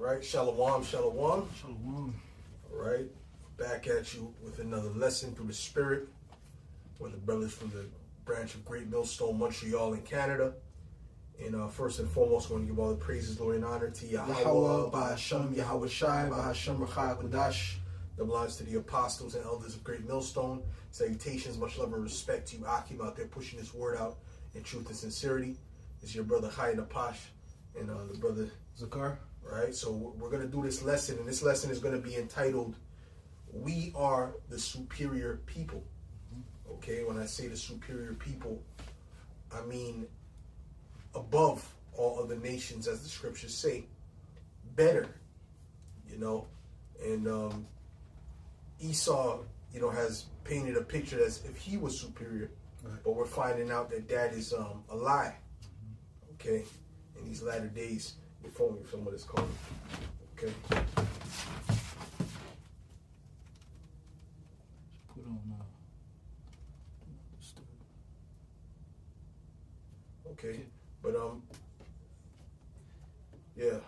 right, shalom, shalom. Shalom. All right, back at you with another lesson through the Spirit. We're the brothers from the branch of Great Millstone, Montreal in Canada. And first and foremost, I want to give all the praises, glory, and honor to Yahweh, Bahashem, Yahweh Shai, Bahashem, Rachai, Kodash. That belongs to the apostles and elders of Great Millstone. Salutations, much love and respect to you, Akim, out there pushing this word out in truth and sincerity. It's your brother Chai Napash and the brother Zakar. Right, so we're going to do this lesson, and this lesson is going to be entitled, We Are the Superior People. Okay, when I say the superior people, I mean above all other nations, as the scriptures say, better, you know. And Esau, you know, has painted a picture as if he was superior, right. But we're finding out that that is a lie, okay, in these latter days. Before me, someone is calling. Okay. Put on. Okay, but yeah.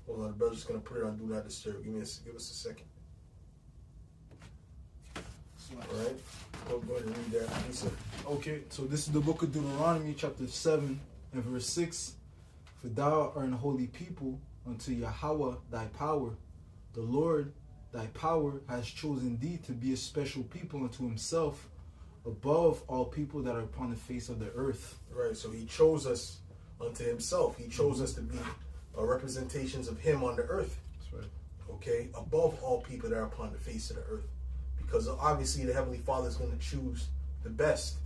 Hold on, the brother's gonna put it on Do Not Disturb. Give us a second. All right. Go ahead and read that, Lisa. Okay, so this is the book of Deuteronomy, chapter 7 and verse 6. For thou art an holy people unto Yahweh thy power. The Lord thy power has chosen thee to be a special people unto himself, above all people that are upon the face of the earth. Right, so he chose us unto himself. He chose us to be representations of him on the earth. That's right. Okay, above all people that are upon the face of the earth. Because obviously the Heavenly Father is going to choose the best.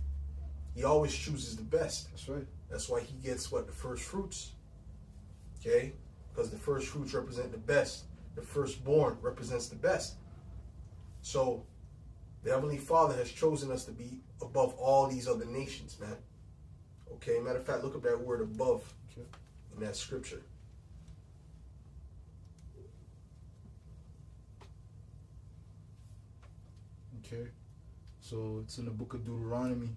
He always chooses the best. That's right. That's why he gets what? The first fruits. Okay? Because the first fruits represent the best. The firstborn represents the best. So, the Heavenly Father has chosen us to be above all these other nations, man. Okay? Matter of fact, look up that word above in that scripture. Okay. So, it's in the book of Deuteronomy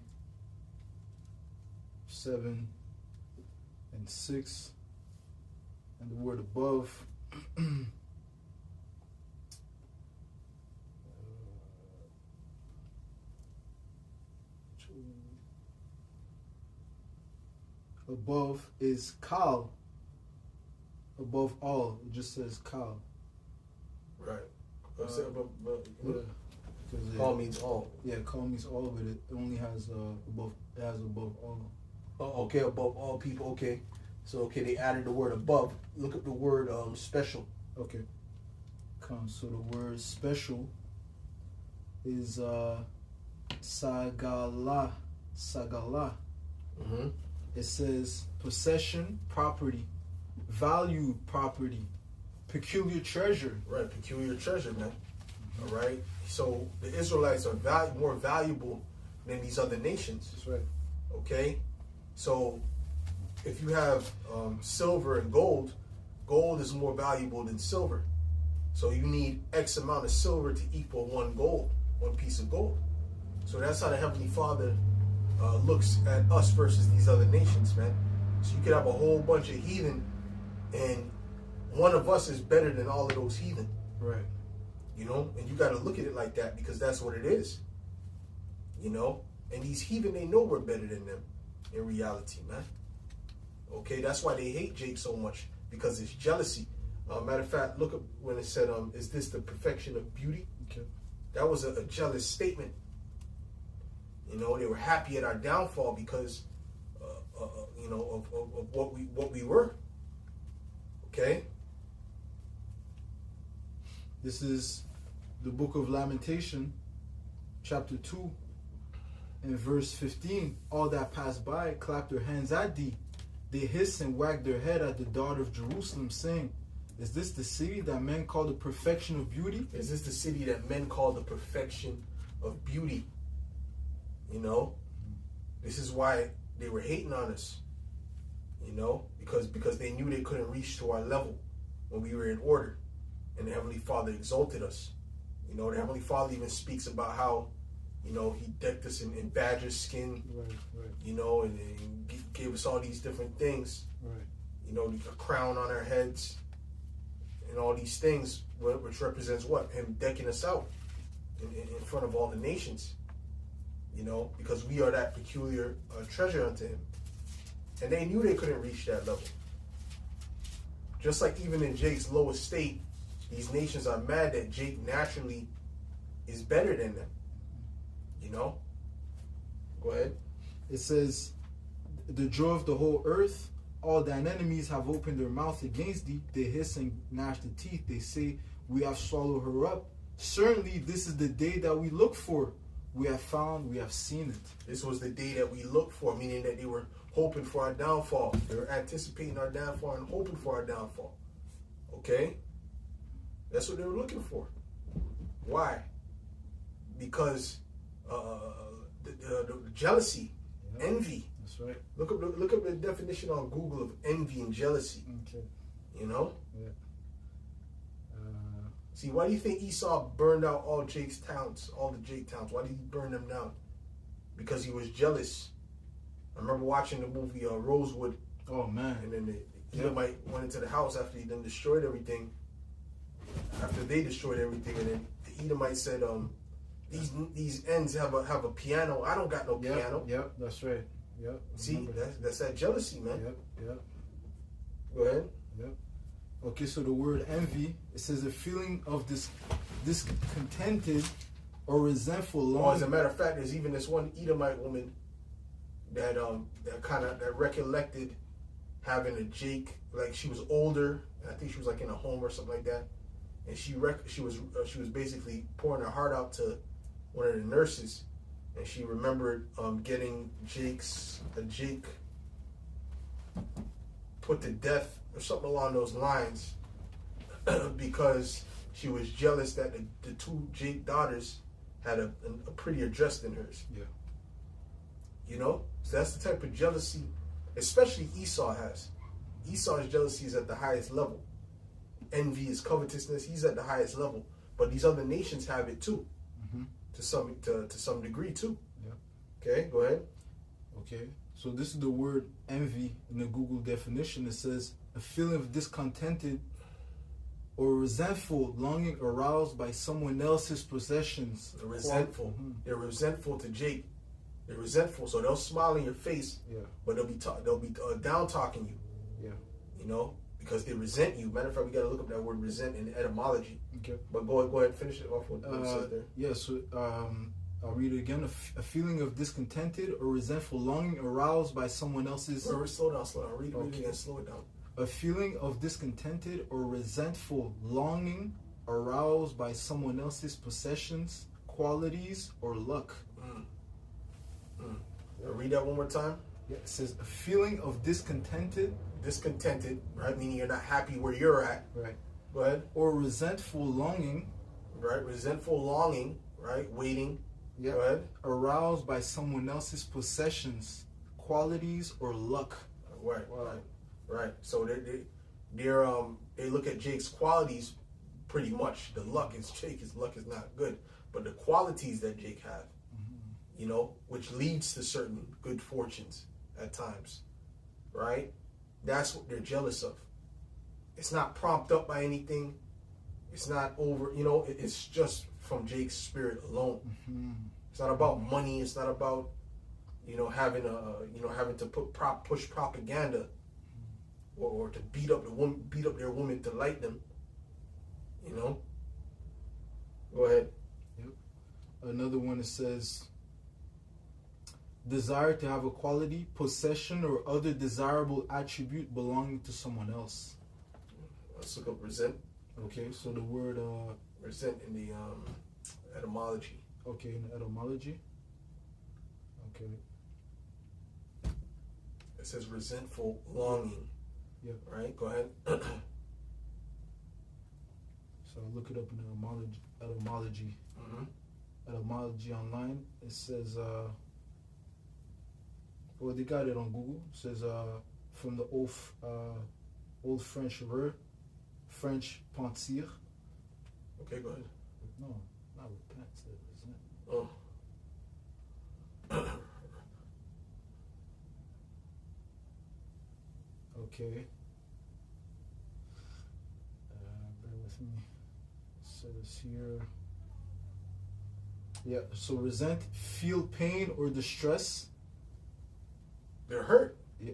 7 and 6. And the word above above is kal. Above all, it just says kal. Right. Yeah, kal means all. Yeah, kal means all, but it only has above. It has above all. Oh, okay, above all people. Okay. So, okay, they added the word above. Look up the word special. Okay. So the word special is sagala. Sagala. Mm-hmm. It says possession, property, value, property, peculiar treasure. Right, peculiar treasure, man. Mm-hmm. All right. So the Israelites are more valuable than these other nations. That's right. Okay. So if you have silver and gold, gold is more valuable than silver. So you need X amount of silver to equal one piece of gold. So that's how the Heavenly Father looks at us versus these other nations, man. So you could have a whole bunch of heathen, and one of us is better than all of those heathen. Right. You know, and you got to look at it like that, because that's what it is. You know, and these heathen, they know we're better than them in reality, man. Okay, that's why they hate Jake so much, because it's jealousy. Matter of fact, look up when it said, is this the perfection of beauty? Okay. That was a jealous statement. You know, they were happy at our downfall because, you know, of what we were. Okay. This is the book of Lamentation, chapter 2, and verse 15. All that passed by clapped their hands at thee. They hissed and wagged their head at the daughter of Jerusalem, saying, Is this the city that men call the perfection of beauty? Is this the city that men call the perfection of beauty? You know, this is why they were hating on us. You know, because they knew they couldn't reach to our level when we were in order, and the Heavenly Father exalted us. You know, the Heavenly Father even speaks about how, you know, he decked us in badger skin, right. You know, and gave us all these different things, right. You know, a crown on our heads, and all these things, which represents what? Him decking us out in front of all the nations. You know, because we are that peculiar treasure unto him. And they knew they couldn't reach that level. Just like even in Jake's low estate, these nations are mad that Jake naturally is better than them. You know? Go ahead. It says, the joy of the whole earth, all thine enemies have opened their mouth against thee. They hiss and gnash the teeth. They say, we have swallowed her up. Certainly this is the day that we look for. We have found, we have seen it. This was the day that we looked for, meaning that they were hoping for our downfall. They were anticipating our downfall and hoping for our downfall. Okay? That's what they were looking for. Why? Because the jealousy, envy. That's right. Look up the definition on Google of envy and jealousy. Okay. You know? Yeah. See, why do you think Esau burned out all Jake's towns, all the Jake towns? Why did he burn them down? Because he was jealous. I remember watching the movie Rosewood. Oh, man. And then the Edomite went into the house after he done destroyed everything. After they destroyed everything, and then the Edomite said, these ends have a piano. I don't got no piano. Yep, that's right. Yep. See, that's that jealousy, man. Yep. Go ahead. Yep. Okay, so the word envy, it says a feeling of discontented or resentful longing. Oh, as a matter of fact, there's even this one Edomite woman that recollected having a Jake, like she was older. I think she was like in a home or something like that, and she was basically pouring her heart out to one of the nurses, and she remembered getting Jake put to death or something along those lines because she was jealous that the two Jake daughters had a prettier dress than hers. Yeah. You know? So that's the type of jealousy, especially Esau has. Esau's jealousy is at the highest level. Envy is covetousness. He's at the highest level. But these other nations have it too. Mm-hmm. To some degree too. Yeah. Okay, go ahead. Okay. So this is the word envy in the Google definition. It says a feeling of discontented or resentful longing aroused by someone else's possessions. They're resentful. Mm-hmm. They're resentful to Jake. They're resentful, so they'll smile in your face. Yeah. But they'll be down talking you. Yeah. You know, because they resent you. Matter of fact, we got to look up that word resent in etymology. Okay. But go ahead, finish it off with what it says there. Yeah. So I'll read it again. A feeling of discontented or resentful longing aroused by someone else's. Slow down. Read it again. Slow it down. A feeling of discontented or resentful longing aroused by someone else's possessions, qualities, or luck. Read that one more time. Yeah, it says a feeling of discontented, right? Meaning you're not happy where you're at. Right. Go ahead. Or resentful longing. Right. Resentful longing. Right. Waiting. Yeah. Go ahead. Aroused by someone else's possessions, qualities, or luck. Right. Wow. Right. So they look at Jake's qualities pretty much. The luck is Jake's luck is not good, but the qualities that Jake have, you know, which leads to certain good fortunes at times, right? That's what they're jealous of. It's not prompted up by anything. It's not over, you know, it's just from Jake's spirit alone. Mm-hmm. It's not about money. It's not about, you know, having to push propaganda or to beat up their woman to like them. You know? Go ahead. Yep. Another one, it says desire to have a quality, possession, or other desirable attribute belonging to someone else. Let's look up resent. Okay, so the word resent in the etymology. Okay, in the etymology. Okay. It says resentful longing. Yep. Right? Go ahead. So I'll look it up in the etymology. Mm-hmm. Etymology online. It says well, they got it on Google. It says from the old French word, French pentir. Okay, go ahead. No, not repent. Isn't it? Oh. Okay. with me. It says here. Yeah, so resent, feel pain or distress. They're hurt. Yeah,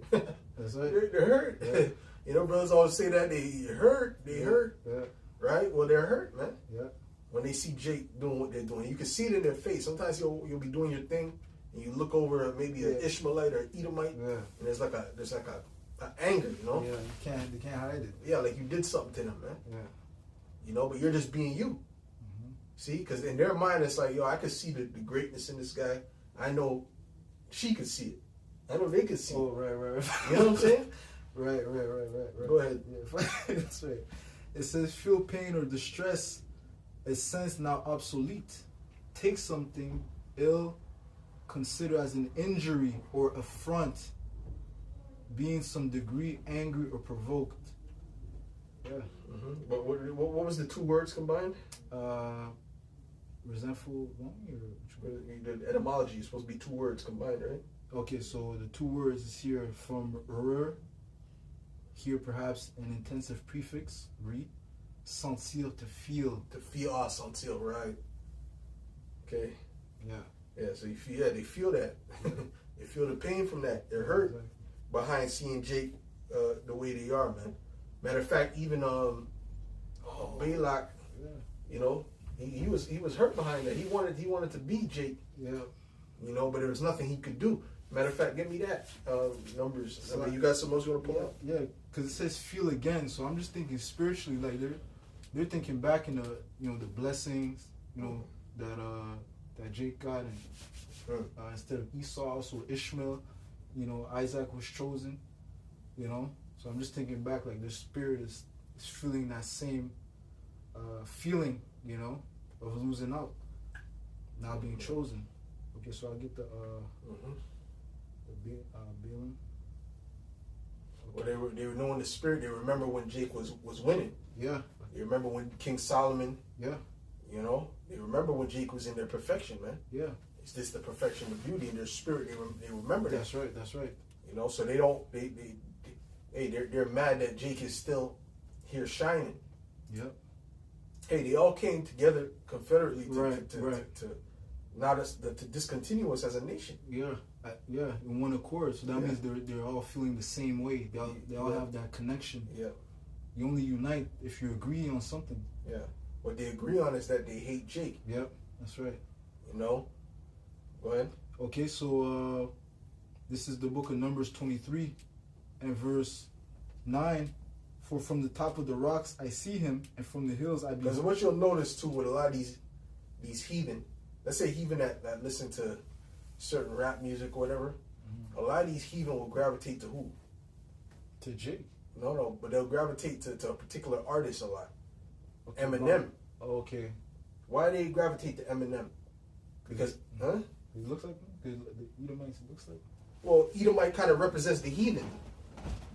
that's right. They're hurt. Yeah. You know, brothers always say that they hurt. They hurt. Yeah, Right? Well, they're hurt, man. yeah. When they see Jake doing what they're doing, you can see it in their face. Sometimes you'll be doing your thing, and you look over at maybe an Ishmaelite or Edomite, Yeah. and there's like a anger, you know? Yeah, they can't hide it. Yeah, like you did something to them, man. Yeah. You know, but you're just being you. Mm-hmm. See, because in their mind, it's like, yo, I could see the greatness in this guy. I know she could see it. I know they could see Oh, it. right. You know what I'm saying? Right. Go ahead. Yeah, that's right. It says, feel pain or distress, a sense now obsolete. Take something ill, consider as an injury or affront, being some degree angry or provoked. Yeah. Mm-hmm. But what was the two words combined? Resentful, or The etymology is supposed to be two words combined, right? okay, so the two words is here from here perhaps an intensive prefix, re, sentir, to feel. To feel, sentir, right? Okay. Yeah. Yeah, so you feel, they feel that. They feel the pain from that. They're hurt Exactly. behind seeing Jake the way they are, man. Matter of fact, even Balak, Yeah. you know, he was hurt behind that. He wanted to be Jake, Yeah. you know, but there was nothing he could do. Matter of fact, give me that numbers. So I mean, you got something else you want to pull up? Yeah, because it says feel again. So I'm just thinking spiritually, like they're thinking back in the the blessings, that Jake got, and instead of Esau, also Ishmael, Isaac was chosen, So I'm just thinking back, like their spirit is feeling that same feeling, of losing out, now being chosen. Okay, so I'll get the Balaam. Well, they were knowing the spirit. They remember when Jake was winning. Yeah. They remember when King Solomon. Yeah. They remember when Jake was in their perfection, man. Yeah. It's just the perfection of beauty in their spirit. They remember that. That's right. That's right. So they don't. They're mad that Jake is still here shining. Yep. Hey, they all came together confederately to to discontinue us as a nation. Yeah. Yeah, in one accord. So that means they're all feeling the same way. They all have that connection. Yeah. You only unite if you agree on something. Yeah. What they agree on is that they hate Jake. Yep, that's right. Go ahead. Okay, so this is the book of Numbers 23 and verse 9. For from the top of the rocks I see him, and from the hills I Because behold. what you'll notice too with a lot of these heathen, let's say heathen that listen to certain rap music or whatever, a lot of these heathen will gravitate to who? To Jake. No, but they'll gravitate to a particular artist a lot. Okay, Eminem. Oh, okay. Why do they gravitate to Eminem? Because, He looks like him? The Edomites looks like him? Well, Edomite kind of represents the heathen.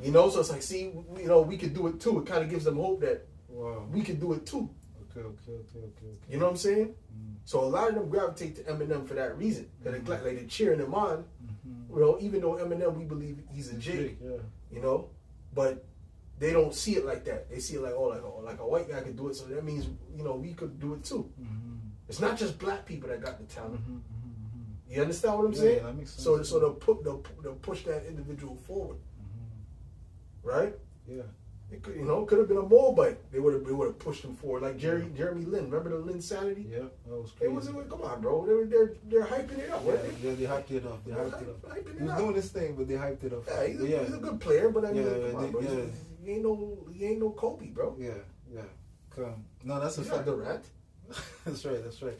So it's like, see, we could do it too. It kind of gives them hope that we could do it too. Okay. You know what I'm saying? Mm. So a lot of them gravitate to Eminem for that reason. Because they're cheering him on. Mm-hmm. Even though Eminem, we believe he's a Jake. Yeah. But they don't see it like that. They see it like, like a white guy could do it. So that means, we could do it too. Mm-hmm. It's not just black people that got the talent. Mm-hmm. You understand what I'm saying? Yeah, that makes sense. So they'll push that individual forward. Right? Yeah. It could, could have been a Moabite. They would have pushed him forward, like Jeremy Lin. Remember the Lin Sanity? Yeah, that was crazy. Come on, bro. They're hyping it up. Yeah, they hyped it up. He was doing this thing, but they hyped it up. Yeah, he's a good player, but I mean, come on, bro. Yeah. He ain't no Kobe, bro. Yeah. No, that's a He's fact. not Durant. That's right.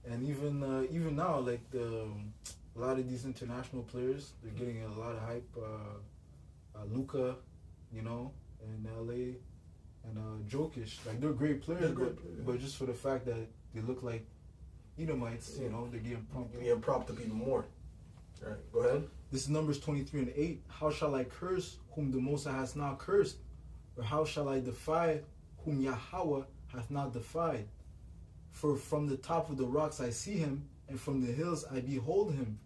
And even now, like a lot of these international players, they're getting a lot of hype. Luka, in LA, and Jokic, like they're great players, but just for the fact that they look like Edomites, they're getting pumped. You're getting propped up even more. All right, go ahead. This is Numbers 23 and 8. How shall I curse whom the Most High has not cursed? Or how shall I defy whom Yahweh hath not defied? For from the top of the rocks I see him, and from the hills I behold him.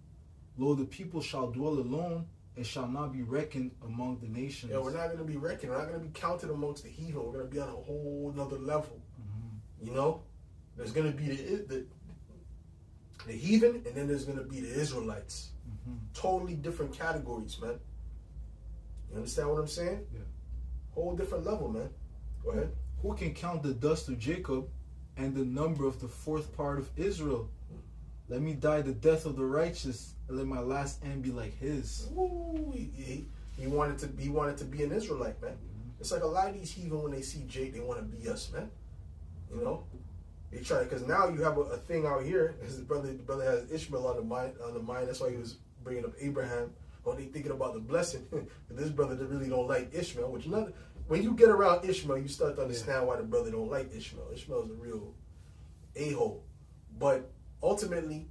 Lo, the people shall dwell alone, and shall not be reckoned among the nations. Yeah, we're not going to be reckoned. We're not going to be counted amongst the heathen. We're going to be on a whole nother level. You know, there's going to be the heathen, and then there's going to be the Israelites. Totally different categories, man. You understand what I'm saying? Yeah. Whole different level, man. Go ahead. Who can count the dust of Jacob and the number of the fourth part of Israel? Let me die the death of the righteous, and let my last end be like his. Ooh, he wanted to be an Israelite, man. It's like a lot of these heathen, when they see Jake, they want to be us, man. You know, they try, because now you have a thing out here. The brother has Ishmael on the mind. That's why he was bringing up Abraham. Oh, they thinking about the blessing. This brother that really don't like Ishmael. Which when you get around Ishmael, you start to understand why the brother don't like Ishmael. Ishmael is a real a-hole. But ultimately,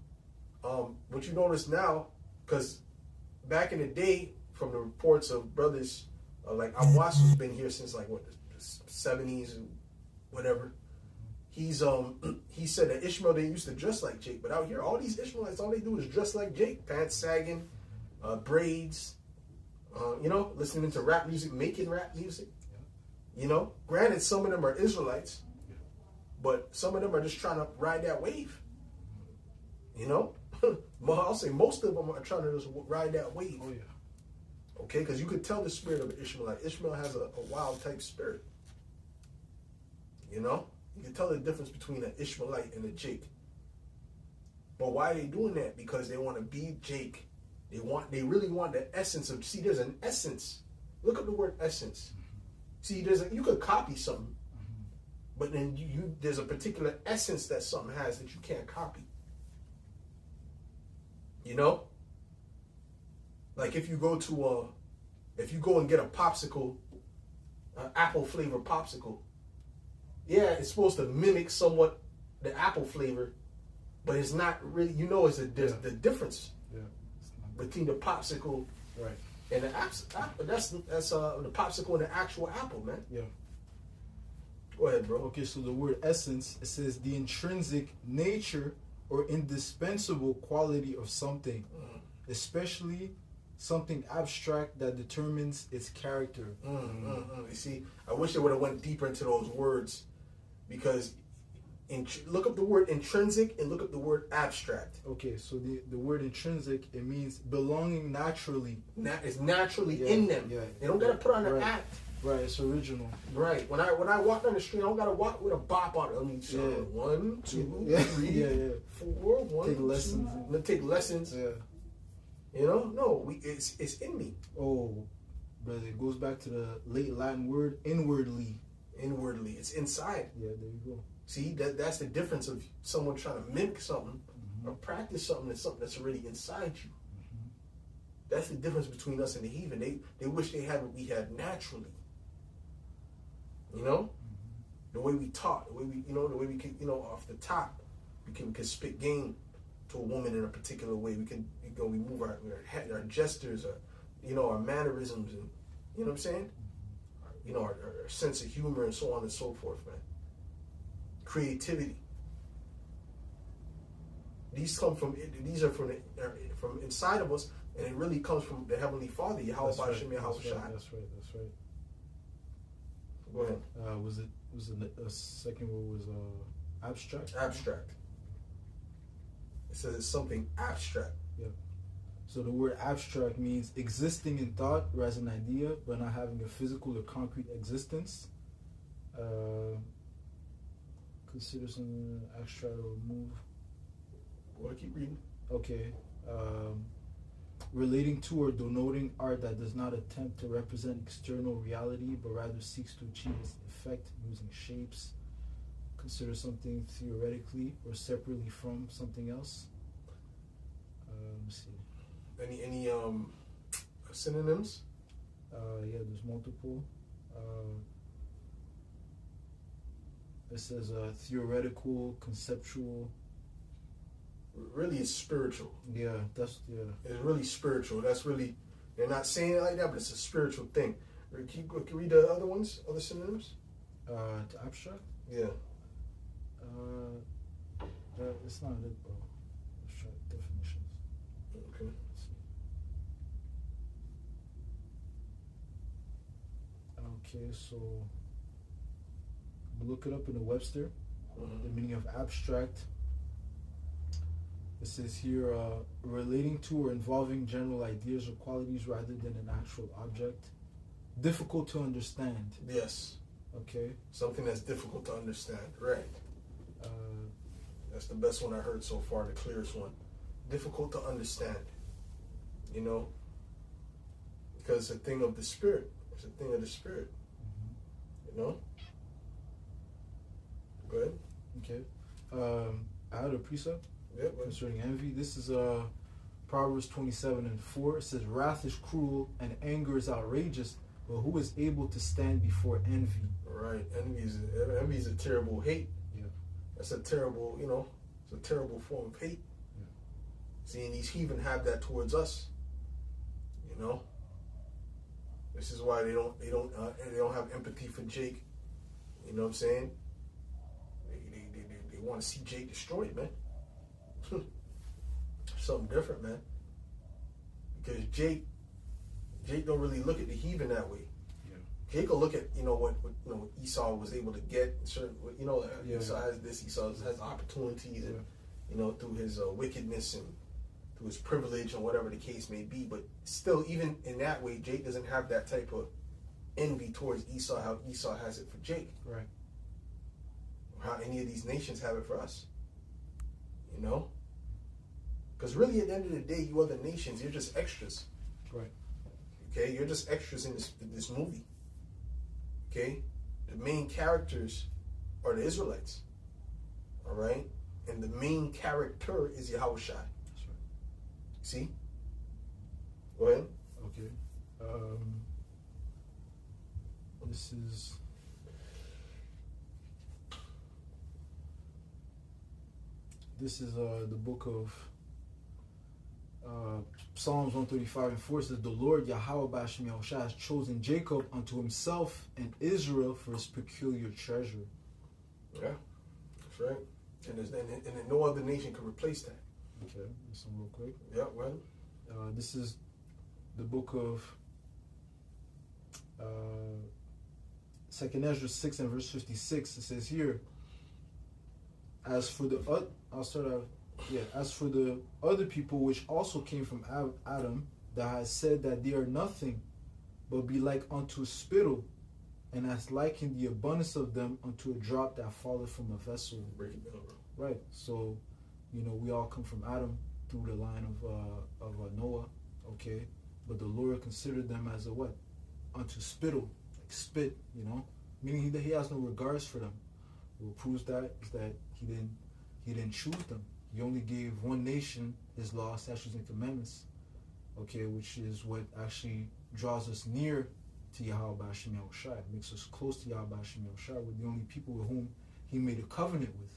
what you notice now, because back in the day, from the reports of brothers like Abbas, who's been here since like what the 70s and whatever. He said that Ishmael, they used to dress like Jake, but out here, all these Ishmaelites, all they do is dress like Jake, pants sagging, braids, you know, listening to rap music, making rap music. You know, granted, some of them are Israelites, but some of them are just trying to ride that wave. You know, I'll say most of them are trying to just ride that wave. Oh yeah. Okay, because you could tell the spirit of Ishmaelite. Ishmael has a wild type spirit. You know, you can tell the difference between an Ishmaelite and a Jake. But why are they doing that? Because they want to be Jake. They really want the essence of. See, there's an essence. Look up the word essence. See, you could copy something, but then there's a particular essence that something has that you can't copy. You know, like if you go and get a popsicle, an apple flavor popsicle. Yeah, it's supposed to mimic somewhat the apple flavor, but it's not really. You know, the difference between the popsicle and the apple. That's the popsicle and the actual apple, man. Yeah. Go ahead, bro. Okay, so the word essence, it says the intrinsic nature or indispensable quality of something, especially something abstract that determines its character. You see, I wish they would have went deeper into those words, because look up the word intrinsic and look up the word abstract. Okay, so the word intrinsic, it means belonging naturally. It's naturally in them. Yeah. They don't gotta put on an act. Right, it's original. Right. When I walk down the street, I don't gotta walk with a bop on it. I mean, so 1, 2, 3, 4. 1, take lessons. 2. Take lessons. Yeah. You know, no, it's in me. Oh, brother, it goes back to the late Latin word inwardly. Inwardly, it's inside. Yeah, there you go. See, that's the difference of someone trying to mimic something or practice something that's already inside you. That's the difference between us and the heathen. They wish they had what we had naturally. You know, the way we talk, the way we can, off the top, we can spit game to a woman in a particular way. We can, we move our gestures, our mannerisms, and you know what I'm saying. Our sense of humor and so on and so forth, man. Creativity. These are from inside of us, and it really comes from the Heavenly Father. Yahweh Bashem Yahweh Shai. That's right. Go ahead. Was the second word was abstract? Abstract. It says it's something abstract. Yeah. So the word abstract means existing in thought or as an idea, but not having a physical or concrete existence. Consider some abstract or move. Well, keep reading. Okay. Relating to or denoting art that does not attempt to represent external reality, but rather seeks to achieve its effect using shapes. Consider something theoretically or separately from something else. Let's see. Any synonyms? Yeah, there's multiple. It says theoretical, conceptual. Really, it's spiritual. Yeah. It's really spiritual. That's really, they're not saying it like that, but it's a spiritual thing. Can you read the other ones, other synonyms? To abstract? Yeah. It's not it, bro. Abstract definitions. Okay. Okay, so look it up in the Webster, the meaning of abstract. It says here, relating to or involving general ideas or qualities rather than an actual object. Difficult to understand. Yes. Okay. Something that's difficult to understand. Right. Uh, That's the best one I heard so far, the clearest one. Difficult to understand. You know? Because it's a thing of the spirit. It's a thing of the spirit. You know? Go ahead. Okay. I had a precept Yeah, but concerning envy. This is Proverbs 27:4. It says, wrath is cruel and anger is outrageous, but who is able to stand before envy? right. Envy is a terrible hate. Yeah. That's a terrible, it's a terrible form of hate. Yeah. Seeing these heathen have that towards us. You know? This is why they don't have empathy for Jake. You know what I'm saying? They want to see Jake destroyed, man. Something different, man. Because Jake don't really look at the heathen that way. Yeah. Jake will look at what Esau was able to get. Certain Yeah. Esau has this. Esau has opportunities, and through his wickedness and through his privilege and whatever the case may be. But still, even in that way, Jake doesn't have that type of envy towards Esau. How Esau has it for Jake. Right. How any of these nations have it for us. You know? Because really, at the end of the day, you other nations, you're just extras. Right. Okay? You're just extras in this movie. Okay? The main characters are the Israelites. All right? And the main character is Yahushua. That's right. See? Go ahead. Okay. This is the book of Psalms 135:4 says, the Lord Yahweh Bashim Yahushua has chosen Jacob unto himself and Israel for his peculiar treasure. Yeah, that's right. And no other nation can replace that. Okay, listen real quick. Yeah, well. This is the book of 2nd Ezra 6 and verse 56. It says here, as for the other people which also came from Adam, that has said that they are nothing, but be like unto spittle, and has likened the abundance of them unto a drop that falleth from a vessel. Break it down, bro. Right. So, we all come from Adam through the line of Noah. Okay, but the Lord considered them as a what? Unto spittle, like spit. Meaning he has no regards for them. What proves that is that he didn't choose them. He only gave one nation his law, statutes, and commandments. Okay, which is what actually draws us near to Yahweh Bashim Yahushua. It makes us close to Yahweh Bashim Yahushua. We're the only people with whom he made a covenant with.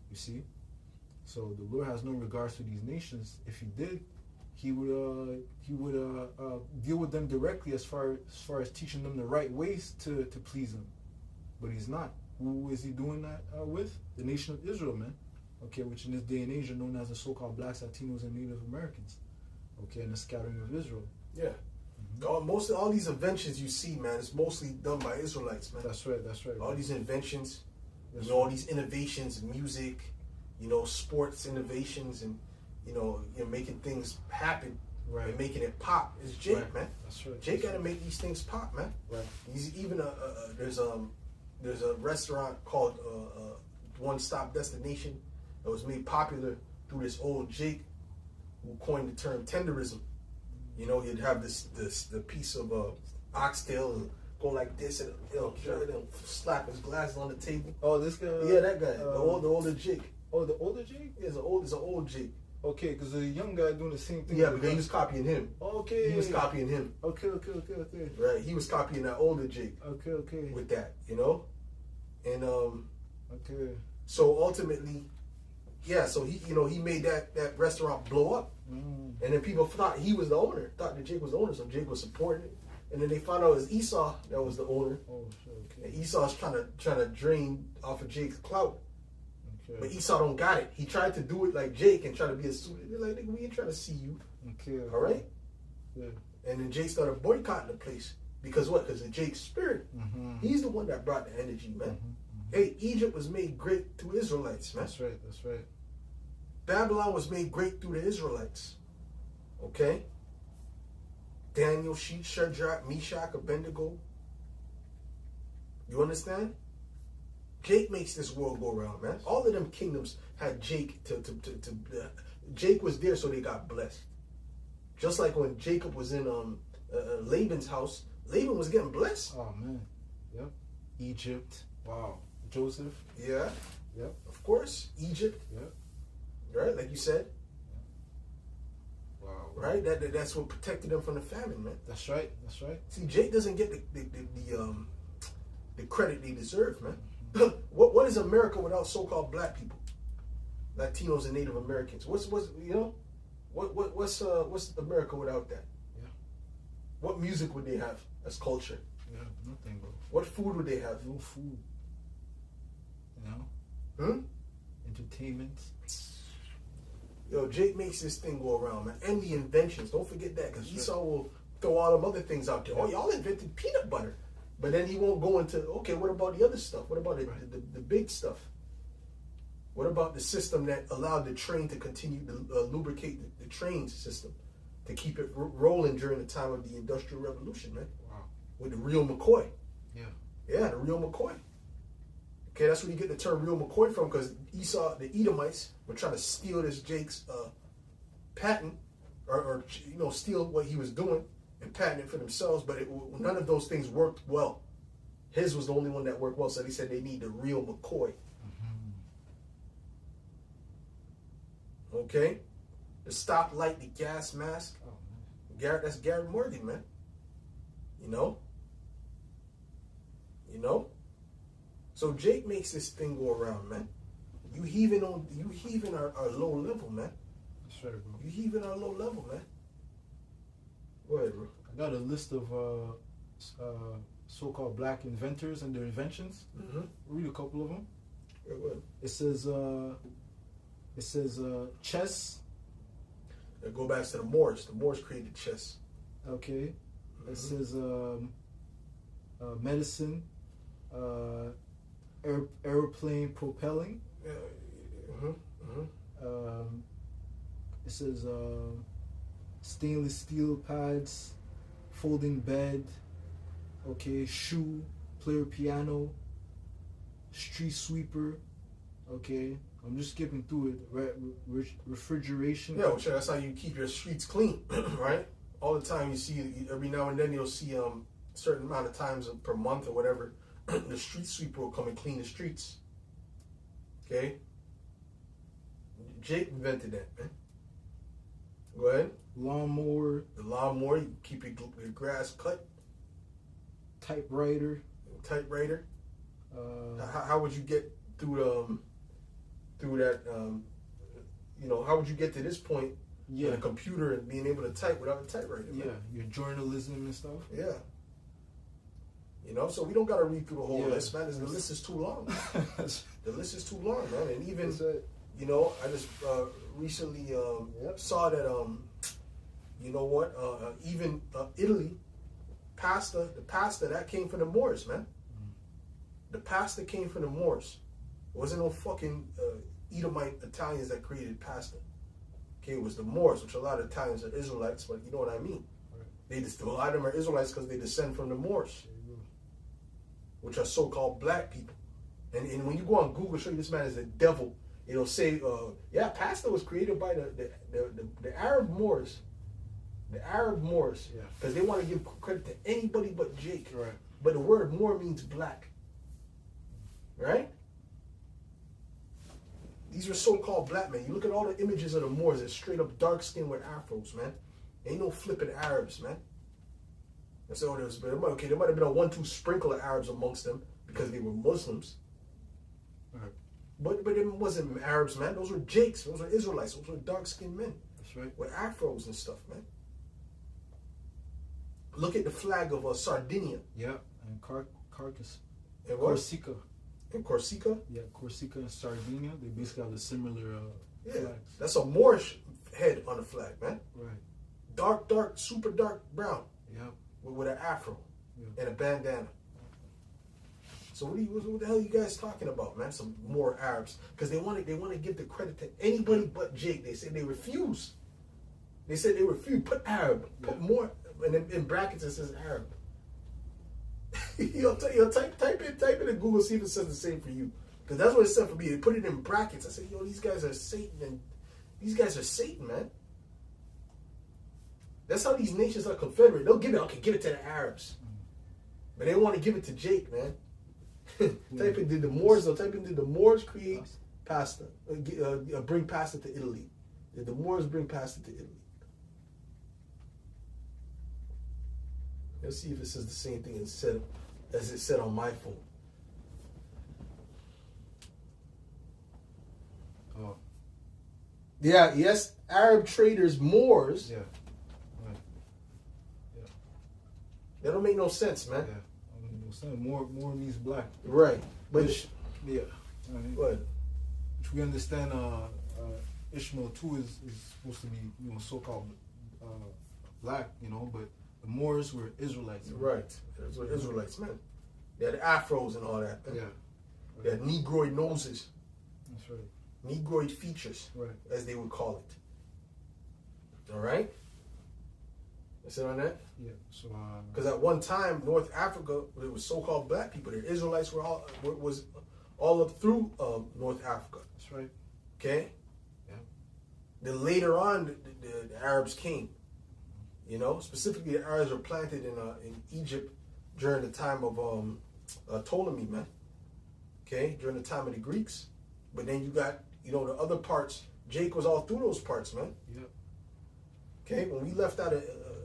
You see? So the Lord has no regards to these nations. If he did, he would deal with them directly as far as teaching them the right ways to please him. But he's not. Who is he doing that with? The nation of Israel, man. Okay, which in this day and age are known as the so-called blacks, Latinos, and Native Americans. Okay, and the scattering of Israel. Yeah. All these inventions you see, man, it's mostly done by Israelites, man. That's right. All these inventions, all all these innovations in music, sports innovations, and you're making things happen, right, and making it pop. It's Jake, right, man. That's right. Jake got to make these things pop, man. Right. He's even there's a restaurant called One Stop Destination that was made popular through this old Jake who coined the term tenderism. He'd have the piece of oxtail and go like this and slap his glasses on the table. Oh, this guy. Yeah, that guy. The older Jake. Oh, the older Jake? Yeah, it's an old Jake. Okay, because the young guy doing the same thing. Yeah, but he was copying him. Okay. He was copying him. Okay. Right, he was copying that older Jake. Okay. With that, and okay. So ultimately, yeah. So he made that restaurant blow up, and then people thought he was the owner. Thought that Jake was the owner, so Jake was supporting it. And then they found out it was Esau that was the owner. Oh, sure. Okay. And Esau's trying to drain off of Jake's clout. Okay. But Esau don't got it. He tried to do it like Jake and try to be a student. They're like, nigga, we ain't trying to see you. Okay. All right? Yeah. And then Jake started boycotting the place. Because what? Because of Jake's spirit. He's the one that brought the energy, man. Hey, Egypt was made great through Israelites, man. That's right. That's right. Babylon was made great through the Israelites. Okay? Daniel, Shadrach, Meshach, Abednego. You understand? Jake makes this world go around, man. All of them kingdoms had Jake Jake was there, so they got blessed. Just like when Jacob was in Laban's house, Laban was getting blessed. Oh man. Yep. Egypt. Wow. Joseph. Yeah. Yep. Of course. Egypt. Yep. Right? Like you said. Wow. Right? That's what protected them from the famine, man. That's right. That's right. See, Jake doesn't get the credit they deserve, man. What is America without so-called black people, Latinos and Native Americans? What's America without that? Yeah. What music would they have as culture? Yeah, nothing, bro. What food would they have? No food. You know? Entertainment. Yo, Jake makes this thing go around, man. And the inventions. Don't forget that, because That's Esau will throw all them other things out there. Oh, y'all invented peanut butter. But then he won't go into, okay, what about the other stuff? What about the big stuff? What about the system that allowed the train to continue to lubricate the train system to keep it rolling during the time of the Industrial Revolution, man? Wow. With the real McCoy. Yeah. Yeah, the real McCoy. Okay, that's where you get the term real McCoy from, because Esau, the Edomites, were trying to steal this Jake's patent, or steal what he was doing and patent it for themselves, but none of those things worked well. His was the only one that worked well, so they said they need the real McCoy. Okay? The stoplight, the gas mask. Oh, That's Garrett Morgan, man. You know? So Jake makes this thing go around, man. You heaving our low level, man. That's right, bro. You heaving our low level, man. Go ahead, bro. I got a list of so-called black inventors and their inventions. Read a couple of them. Yeah, go ahead. It says chess. Go back to the Moors. The Moors created chess. Okay. It says medicine, airplane propelling. It says stainless steel pads, folding bed, okay, shoe, player piano, street sweeper, okay. I'm just skipping through it. Refrigeration. Yeah, sure. That's how you keep your streets clean, right? All the time you see, every now and then you'll see a certain amount of times per month or whatever, the street sweeper will come and clean the streets. Okay? Jake invented that, man. Go ahead. Lawnmower. The lawnmower, you keep your grass cut. Typewriter. How would you get through that? How would you get to this point? Yeah. With a computer and being able to type without a typewriter. Yeah, Man. your journalism and stuff. Yeah. So we don't got to read through the whole list, man. The list is too long. The list is too long, man. And even, I just recently saw that, even Italy, the pasta, that came from the Moors, man. The pasta came from the Moors. It wasn't no fucking Edomite Italians that created pasta. Okay, it was the Moors, which a lot of Italians are Israelites, but you know what I mean. Right. A lot of them are Israelites because they descend from the Moors, which are so-called black people. And when you go on Google, show you this man is a devil. It'll say, pasta was created by the Arab Moors. The Arab Moors, because they want to give credit to anybody but Jake. Right. But the word Moor means black. Right? These are so-called black men. You look at all the images of the Moors, they're straight up dark skin with afros, man. Ain't no flipping Arabs, man. That's all there was. There might have been a 1-2 sprinkle of Arabs amongst them because they were Muslims. Right. But it wasn't Arabs, man. Those were Jakes. Those were Israelites. Those were dark-skinned men. That's right. With afros and stuff, man. Look at the flag of Sardinia. Yeah, and Carcass. And what? Corsica. In Corsica? Yeah, Corsica and Sardinia, they basically have a similar flags. That's a Moorish head on the flag, man. Right. Dark, super dark brown. Yeah. With an afro. and a bandana. So what the hell are you guys talking about, man? Some more Arabs, because they want to give the credit to anybody but Jake. They said they refuse. They said they refuse. Put Arab. Put more, and in brackets it says Arab. Type it in Google, see if it says the same for you. Because that's what it said for me. They put it in brackets. I said, yo, these guys are Satan, and these guys are Satan, man. That's how these nations are confederate. They'll give it to the Arabs, but they want to give it to Jake, man. Type in did the Moors? They'll type in did the Moors create pasta? Bring pasta to Italy? Did the Moors bring pasta to Italy? Let's see if it says the same thing as it said on my phone. Oh. Yeah, yes, Arab traders, Moors. Yeah. Right. Yeah. That don't make no sense, man. Yeah. More means black. Right. But yeah. Right. What? Which we understand Ishmael too is supposed to be, so-called black, but the Moors were Israelites. Right. Those were Israelites, man. They had afros and all that. Man. Yeah. They had Negroid noses. That's right. Negroid features, right, as they would call it. All right? Is it on that? Yeah. So, because at one time, North Africa, it was so-called black people. The Israelites were all up through North Africa. That's right. Okay. Yeah. Then later on, the Arabs came. Specifically, the Arabs were planted in Egypt during the time of Ptolemy, man. Okay, during the time of the Greeks. But then you got, the other parts. Jake was all through those parts, man. Yep. Okay, when we left out of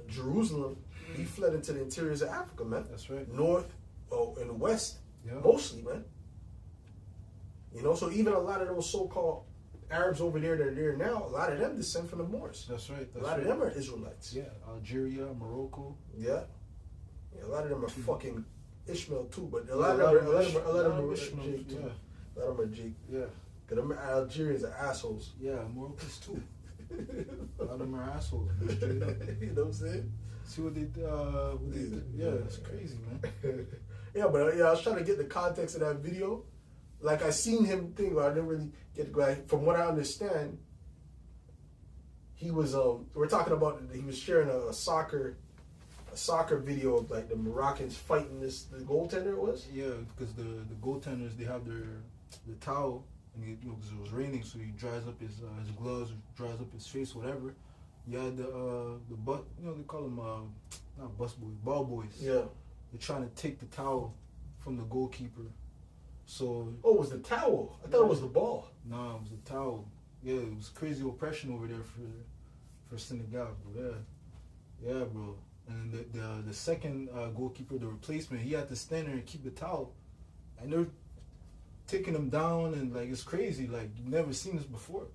Jerusalem, we fled into the interiors of Africa, man. That's right. North, and the west, yep, mostly, man. So even a lot of those so-called Arabs over there that are there now, a lot of them descend from the Moors. That's right. A lot of them are Israelites. Yeah, Algeria, Morocco. Yeah. A lot of them are fucking Ishmael too, but a lot of them are Ishmael. Jake too. Yeah. A lot of them are Jake. Yeah. Because them Algerians are assholes. Yeah, Moroccans too. A lot of them are assholes, man. Straight up. You know what I'm saying? See what they did. Yeah, it's crazy, man. Yeah, but I was trying to get the context of that video. Like, I seen him think, but I didn't really get the guy. From what I understand, he was we're talking about, he was sharing a soccer video of like the Moroccans fighting the goaltender. It was, yeah, because the goaltenders, they have the towel, and because it was raining, so he dries up his gloves, dries up his face, whatever. You had the butt, they call them not bus boys, ball boys. Yeah, they're trying to take the towel from the goalkeeper. So it was the towel. I thought it was the ball. Nah, it was the towel. Yeah, it was crazy oppression over there for Senegal, bro. Yeah, bro. And the second goalkeeper, the replacement, he had to stand there and keep the towel, and they're taking him down, and like it's crazy. Like you've never seen this before.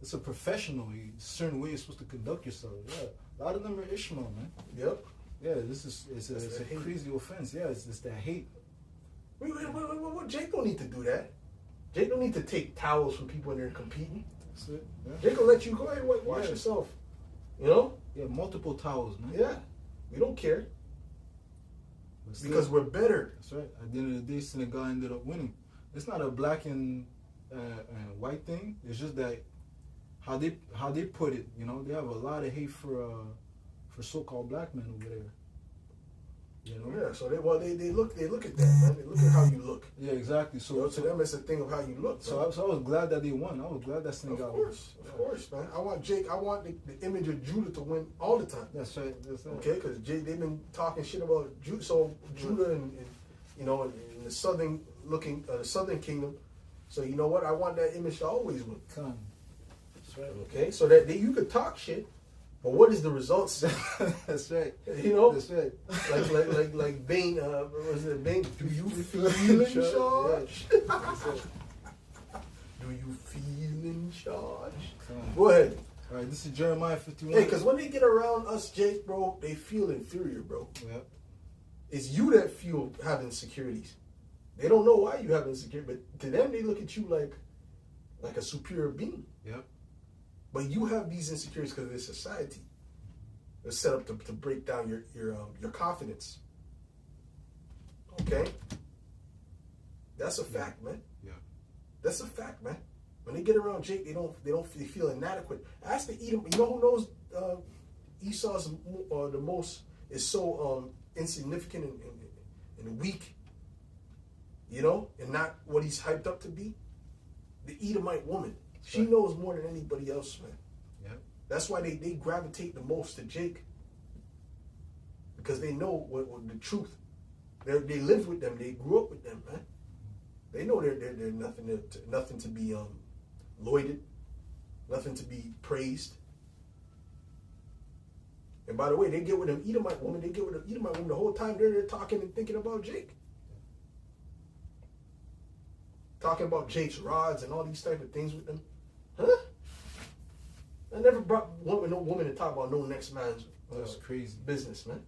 It's a professional. A certain way you're supposed to conduct yourself. Yeah, a lot of them are Ishmael, man. Yep. Yeah, it's a crazy offense. Yeah, it's just that hate. Wait, Jake don't need to do that. Jake don't need to take towels from people when they're competing. That's it. Yeah. Jake will let you go ahead and wash yourself. Yeah, multiple towels, man. Yeah, we don't care. Because we're better. That's right. At the end of the day, Senegal ended up winning. It's not a black and white thing. It's just that how they put it. They have a lot of hate for so-called black men over there. Yeah. So they look at that, man. They look at how you look. Yeah, exactly. So to them, it's a thing of how you look. So I was glad that they won. I was glad that Senegal. Of course, man. I want the image of Judah to win all the time. That's right. Okay, because they've been talking shit about Judah. So Judah and in the southern kingdom. So you know what? I want that image to always win. Come. That's right. Okay, so that you could talk shit, but what is the results? That's right. That's right. Like Bane. Was it Bane? Do you feel in charge? Yeah. Do you feel in charge? Come. Go ahead. All right, this is Jeremiah 51. Hey, because when they get around us, Jake, bro, they feel inferior, bro. Yep. It's you that feel have insecurities. They don't know why you have insecurity, but to them, they look at you like a superior being. Yep. But you have these insecurities because of this society. It's set up to break down your confidence. Okay? That's a fact, man. Yeah. That's a fact, man. When they get around Jake, they feel inadequate. Ask the Edom. You know who knows Esau's the most is so insignificant and weak, you know, and not what he's hyped up to be? The Edomite woman. She knows more than anybody else, man. Yeah. That's why they gravitate the most to Jake. Because they know what the truth. They lived with them. They grew up with them, man. They know they're nothing to be lauded, nothing to be praised. And by the way, they get with them Edomite woman. They get with the Edomite woman the whole time they're talking and thinking about Jake. Talking about Jake's rods and all these type of things with them. Huh? I never brought no woman to talk about no next man's That's crazy. business, man.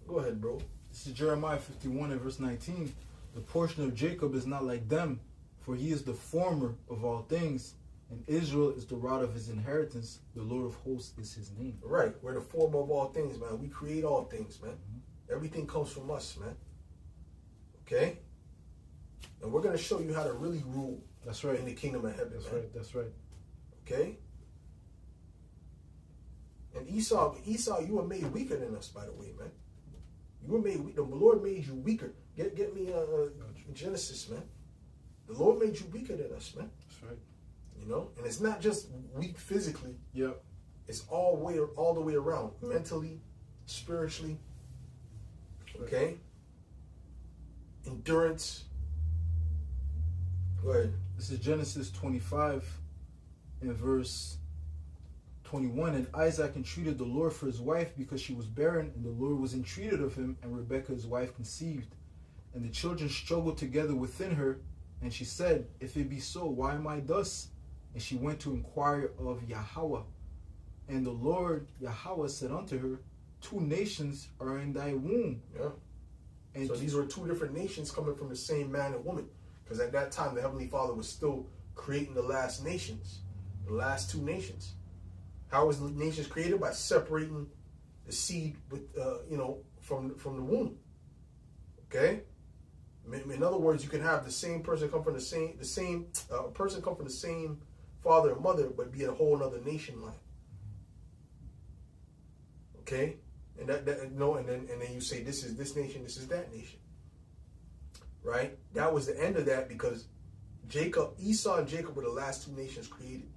Go ahead, bro. This is Jeremiah 51 and verse 19. The portion of Jacob is not like them, for he is the former of all things, and Israel is the rod of his inheritance. The Lord of hosts is his name. Right. We're the former of all things, man. We create all things, man. Everything comes from us, man. Okay? And we're going to show you how to really rule. That's right. In the kingdom of heaven, That's man. right. That's right. Okay? And Esau, you were made weaker than us, by the way, man. You were made. The Lord made you weaker. Get me Genesis, man. The Lord made you weaker than us, man. That's right. You know, and it's not just weak physically. Yeah. It's all the way around, mentally, spiritually. Okay. Endurance. Go ahead. This is Genesis 25 and verse 21. And Isaac entreated the Lord for his wife because she was barren, and the Lord was entreated of him, and Rebekah his wife conceived. And the children struggled together within her, and she said, if it be so, why am I thus? And she went to inquire of Yahweh. And the Lord Yahweh said unto her, 2 nations are in thy womb. Yeah. And so these were 2 different nations coming from the same man and woman. Because at that time, the Heavenly Father was still creating the last nations, the last 2 nations. How was the nations created? By separating the seed with, from the womb. Okay. In other words, you can have the same person come from the same person come from the same father and mother, but be a whole other nation line. Okay, and and then you say this is this nation, this is that nation. Right? That was the end of that because Esau and Jacob were the last 2 nations created.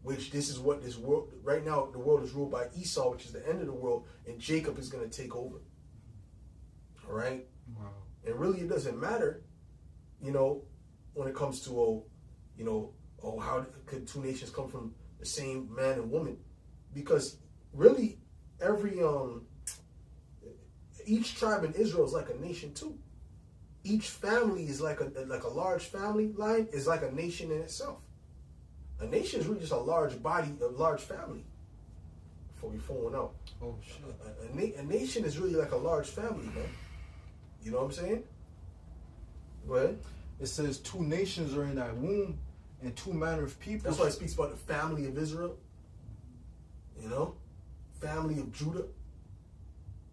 Which this is what this world right now. The world is ruled by Esau, which is the end of the world, and Jacob is going to take over. All right. Wow. And really, it doesn't matter, when it comes to, how could 2 nations come from the same man and woman? Because really, each tribe in Israel is like a nation too. Each family is like a large family line is like a nation in itself. A nation is really just a large body, a large family. Before we phone out. Oh shit. A nation is really like a large family, man. You know what I'm saying? Go ahead. It says 2 nations are in thy womb, and 2 manner of people. That's why it speaks about the family of Israel. Family of Judah.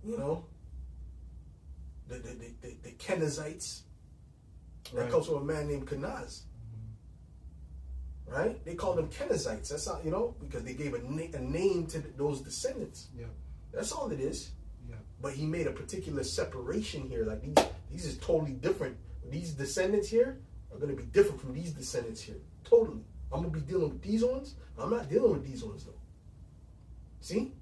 The Kenizzites. That Right. comes from a man named Kenaz. Right? They call them Kenizzites. That's not, because they gave a name to those descendants. Yeah. That's all it is. Yeah. But he made a particular separation here. Like these is totally different. These descendants here are going to be different from these descendants here. Totally. I'm going to be dealing with these ones. I'm not dealing with these ones though. See?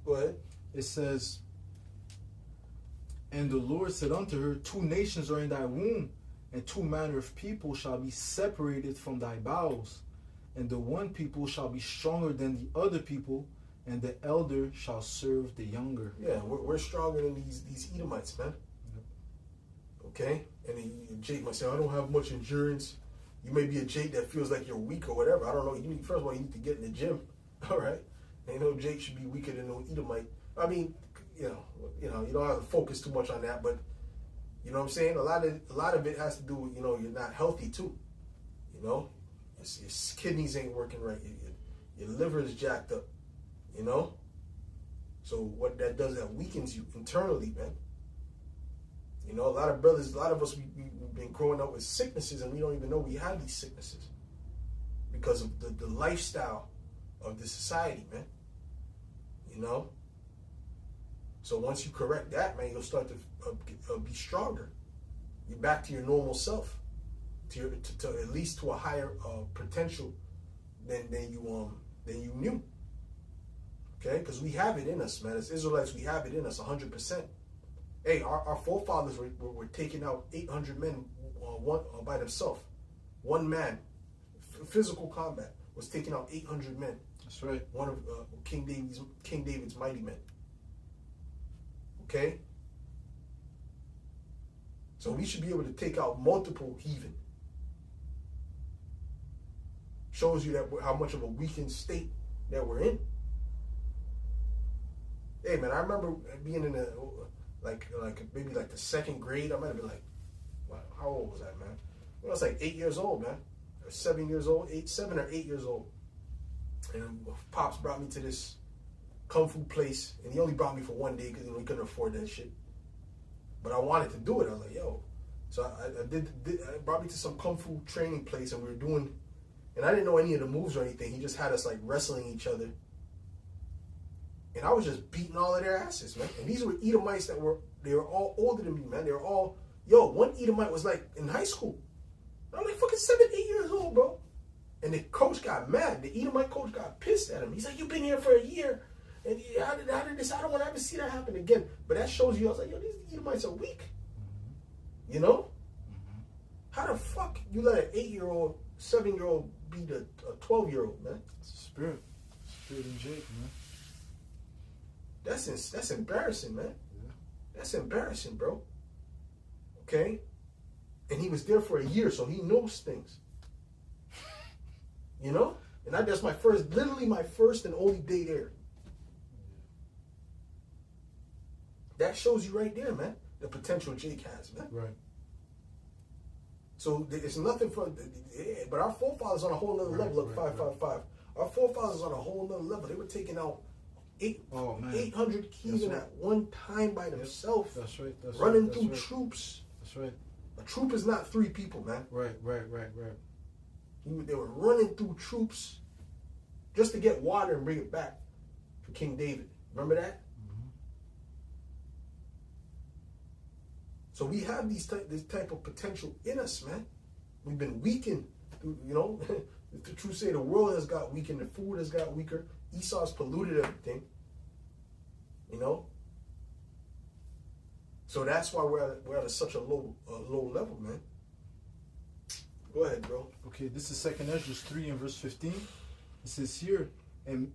Go ahead. It says, and the Lord said unto her, 2 nations are in thy womb, and 2 manner of people shall be separated from thy bowels. And the one people shall be stronger than the other people, and the elder shall serve the younger. Yeah, we're stronger than these Edomites, man. Yep. Okay? And Jake might say, I don't have much endurance. You may be a Jake that feels like you're weak or whatever. I don't know. First of all, you need to get in the gym. All right? Ain't no Jake should be weaker than no Edomite. I mean, you don't have to focus too much on that, but you know what I'm saying? A lot of it has to do with, you're not healthy too. Your kidneys ain't working right. Your liver is jacked up. So what that does, that weakens you internally, man. You know, a lot of brothers, a lot of us, we've been growing up with sicknesses and we don't even know we have these sicknesses because of the lifestyle of the society, man. You know? So once you correct that, man, you'll start to be stronger. You're back to your normal self, to at least to a higher potential than you knew. Okay? Because we have it in us, man. As Israelites, we have it in us 100%. Hey, our forefathers were taking out 800 men by themselves. One man, physical combat, was taking out 800 men. That's right. One of King David's mighty men. Okay? So we should be able to take out multiple heathen. Shows you that how much of a weakened state that we're in. Hey, man, I remember being in maybe the second grade. I might have been like, wow, how old was that, man? I was like 8 years old, man. Or 7 years old, 7 or 8 years old. And Pops brought me to this Kung Fu place. And he only brought me for one day because he couldn't afford that shit. But I wanted to do it. I was like, yo. So I brought me to some Kung Fu training place and we were doing, and I didn't know any of the moves or anything. He just had us like wrestling each other. And I was just beating all of their asses, man. And these were Edomites they were all older than me, man. They were all, one Edomite was like in high school. I'm like fucking 7, 8 years old, bro. And the coach got mad. The Edomite coach got pissed at him. He's like, you've been here for a year. And how did this? I don't want to ever see that happen again. But that shows you, I was like, these Edomites are weak. You know? How the fuck you let an 8-year-old, 7-year-old beat a 12-year-old, man? It's a spirit. Spirit in Jake, man. That's embarrassing, man. Yeah. That's embarrassing, bro. Okay? And he was there for a year, so he knows things. You know? And that's literally my first and only day there. That shows you right there, man, the potential Jake has, man. Right. So it's nothing but our forefathers on a whole nother level. Look, 555. Our forefathers on a whole nother level. They were taking out 800 heathen at one time by themselves. That's right. Running through troops. That's right. A troop is not 3 people, man. Right. They were running through troops just to get water and bring it back for King David. Remember that? Mm-hmm. So we have this type of potential in us, man. We've been weakened. You know, the truth say the world has got weakened, the food has got weaker. Esau's polluted everything. You know? So that's why we're at such a low level, man. Go ahead, bro. Okay, this is 2nd Ezra 3 and verse 15. It says here, and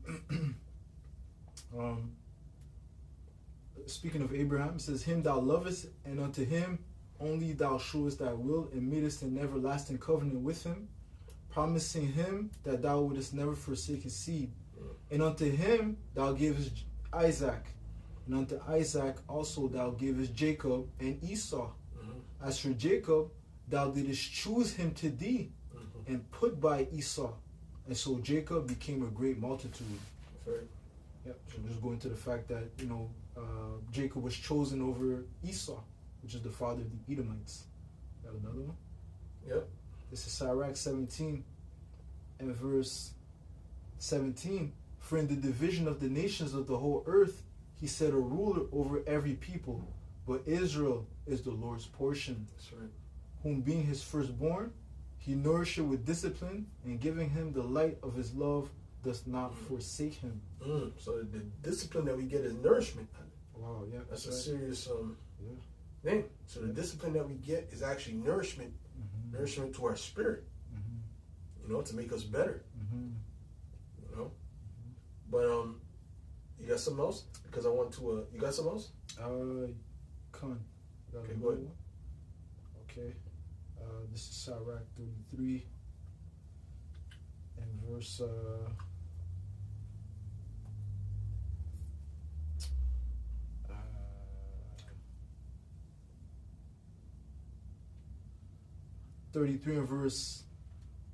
speaking of Abraham, it says, him thou lovest, and unto him only thou shewest thy will, and madest an everlasting covenant with him, promising him that thou wouldest never forsake his seed. And unto him thou gavest Isaac, and unto Isaac also thou gavest Jacob and Esau. Mm-hmm. As for Jacob, thou didst choose him to thee, mm-hmm. and put by Esau. And so Jacob became a great multitude. Right. Yep. So just going to the fact that, Jacob was chosen over Esau, which is the father of the Edomites. Got another one? Yep. This is Sirach 17 and verse 17. For in the division of the nations of the whole earth, he set a ruler over every people. But Israel is the Lord's portion. That's right. Whom being his firstborn, he nourished with discipline, and giving him the light of his love, does not forsake him. So the discipline that we get is nourishment. Wow, yeah. That's a serious yeah. thing. So the discipline that we get is actually nourishment. Mm-hmm. Nourishment to our spirit. Mm-hmm. To make us better. Mm-hmm. But you got something else? Because I want to you got something else? Come on. Okay, go ahead. Okay. This is Sirach 33 and verse 33 and verse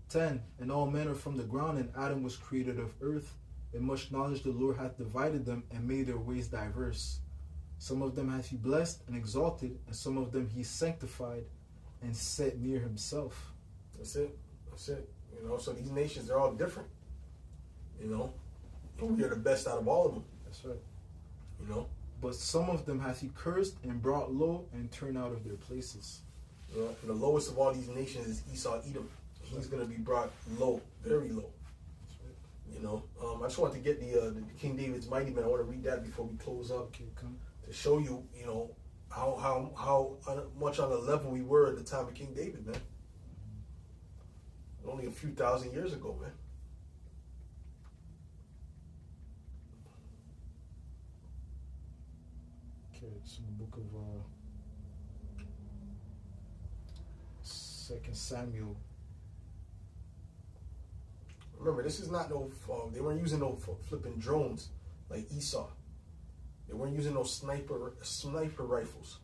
10. And all men are from the ground, and Adam was created of earth, In much knowledge the Lord hath divided them and made their ways diverse. Some of them hath he blessed and exalted, and some of them he sanctified and set near himself. That's it. That's it. You know, so these nations, they're all different. You know, and we are the best out of all of them. That's right. You know, But some of them hath he cursed and brought low and turned out of their places. you know, and the lowest of all these nations is Esau, Edom. He's going to be brought low, very low. That's right. You know, I just want to get the King David's Mighty Men. I want to read that before we close up Okay, come. to show you, you know, how much on the level we were at the time of King David, man. Only a few thousand years ago, man. Okay, it's in the book of 2 Samuel. Remember, this is not no. They weren't using no flipping drones like Esau. They weren't using no sniper rifles.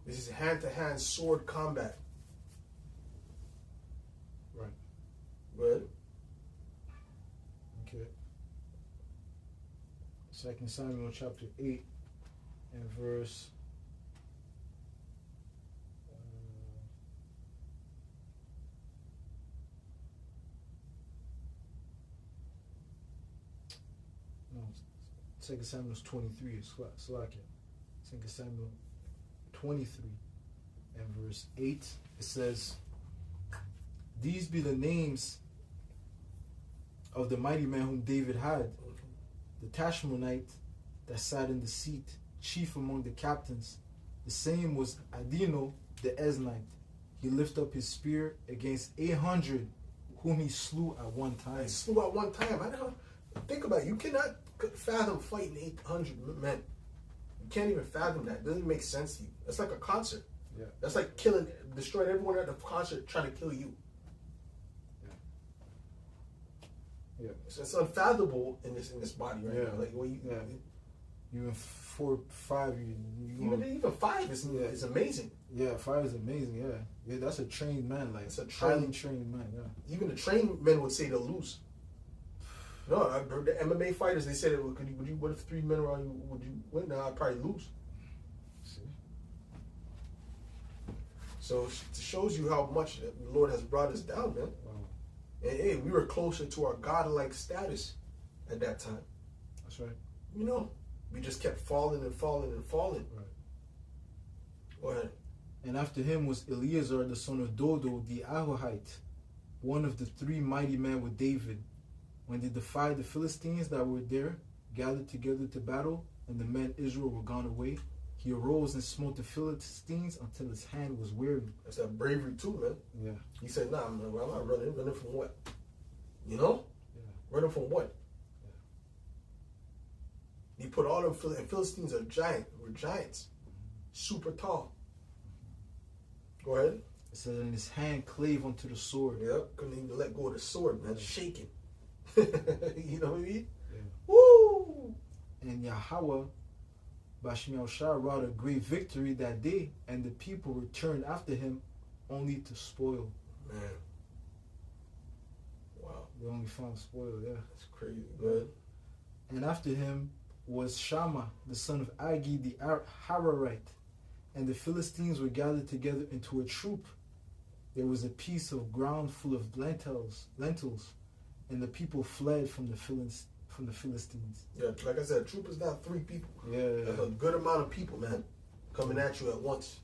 This is hand-to-hand sword combat. Right. Good. Okay. 2 Samuel chapter 8 and verse no, 2 Samuel 23 is Slakia. 2 Samuel 23 and verse 8, it says, "These be the names of the mighty man whom David had, the Tashmonite that sat in the seat, chief among the captains. The same was Adino the Eznite. He lifted up his spear against 800 whom he slew at one time." I slew at one time. I don't think about it. You cannot fathom fighting 800 men. You can't even fathom that. It doesn't make sense to you. That's like a concert. Yeah. That's like destroying everyone at the concert trying to kill you. Yeah. It's unfathomable in this body right Yeah. now. Like, well, Even 4, 5, even 5 is amazing. yeah, 5 is amazing. Yeah, that's a trained man. Like It's a highly trained man. Yeah. Even the trained men would say they'll lose. No, I heard the MMA fighters. They said, what if 3 men around you? Would you win? No, I'd probably lose. See? So it shows you how much the Lord has brought us down, man. Wow. And hey, we were closer to our godlike status at that time. That's right. You know, we just kept falling and falling and falling. Right. Go ahead. And after him was Eleazar the son of Dodo the Ahohite, one of the 3 mighty men with David. When they defied the Philistines that were there, gathered together to battle, and the men Israel were gone away, he arose and smote the Philistines until his hand was weary. That's that bravery too, man. Yeah. He said, nah, man, I'm not running. Running from what? You know? Yeah. Running from what? He put all them Philistines are were giants. Super tall. Go ahead. It says, and his hand clave unto the sword. Yep. Couldn't even let go of the sword, man. Shaking. You know what I mean? Yeah. Woo! And Yahweh Bashmiel Shah wrought a great victory that day, and the people returned after him only to spoil. Man. Wow. They only found spoil, yeah. That's crazy. Good. And after him was Shammah, the son of Agi the Hararite. And the Philistines were gathered together into a troop. There was a piece of ground full of lentils, and the people fled from the Philistines. Yeah, like I said, troop is not 3 people. Yeah. That's a good amount of people, man, coming at you at once.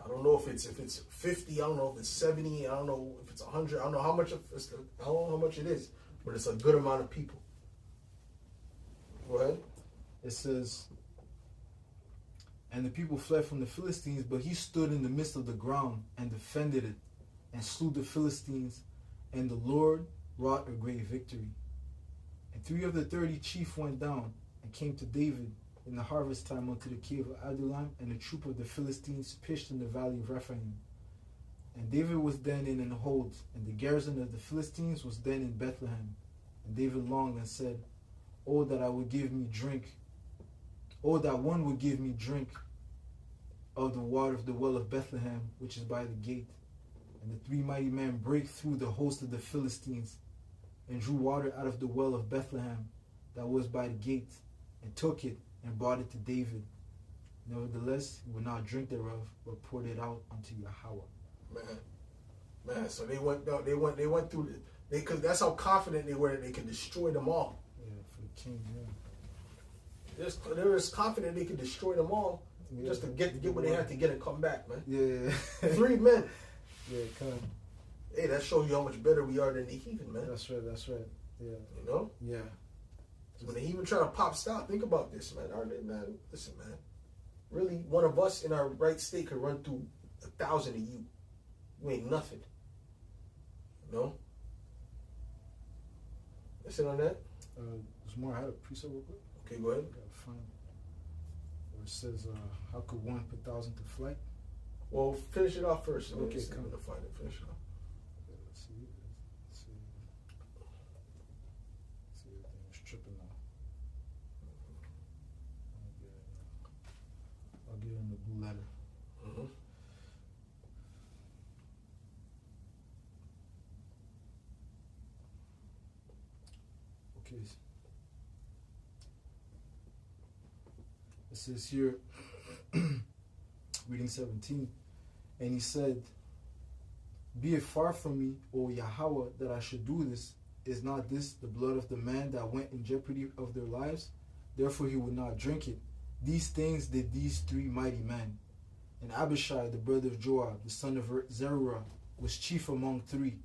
I don't know if it's 50. I don't know if it's 70. I don't know if it's 100. I don't know how much. I don't know how much it is, but it's a good amount of people. Go ahead. It says, and the people fled from the Philistines, but he stood in the midst of the ground and defended it, and slew the Philistines, and the Lord wrought a great victory. And 3 of the 30 chief went down and came to David in the harvest time unto the cave of Adullam, and a troop of the Philistines pitched in the valley of Rephaim. And David was then in an hold, and the garrison of the Philistines was then in Bethlehem. And David longed and said, "Oh, that I would give me drink. Oh, that one would give me drink of the water of the well of Bethlehem, which is by the gate." And the 3 mighty men brake through the host of the Philistines, and drew water out of the well of Bethlehem that was by the gate, and took it and brought it to David. Nevertheless, he would not drink thereof, but poured it out unto Yahweh. Man. So they went through because that's how confident they were that they could destroy them all. Yeah, for the king. Yeah. They were as confident they could destroy them all, just to get what they had to get and come back, man. Yeah. 3 men. Yeah, come. Hey, that shows you how much better we are than the heathen, man. That's right. Yeah. You know? Yeah. When the heathen try to pop stop, think about this, man. Man, listen, man. Really, one of us in our right state could run through 1,000 of you. You ain't nothing. You know? Listen on that. There's more. I had a precept real quick. Okay, go ahead. I gotta find where it says, "How could one put 1,000 to flight?" Well, finish it off first. Okay, I'm come. gonna find it. Finish it off. Let's see. Everything is tripping now. I'll get it in the blue letter. Mm-hmm. Okay. It says here, reading 17, and he said, "Be it far from me, O Yahweh, that I should do this. Is not this the blood of the man that went in jeopardy of their lives? Therefore he would not drink it. These things did these 3 mighty men. And Abishai, the brother of Joab, the son of Zeruiah, was chief among 3.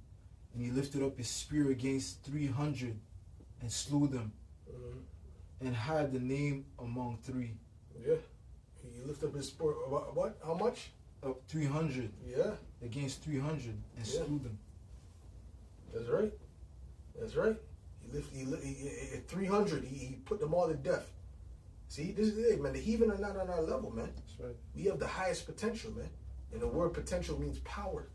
And he lifted up his spear against 300 and slew them, and had the name among 3. Yeah. He lifted up his sport. What? How much? Up 300. Yeah. Against 300 and slew them. That's right. That's right. He at 300. He put them all to death. See, this is it, man. The heathen are not on our level, man. That's right. We have the highest potential, man. And the word potential means power.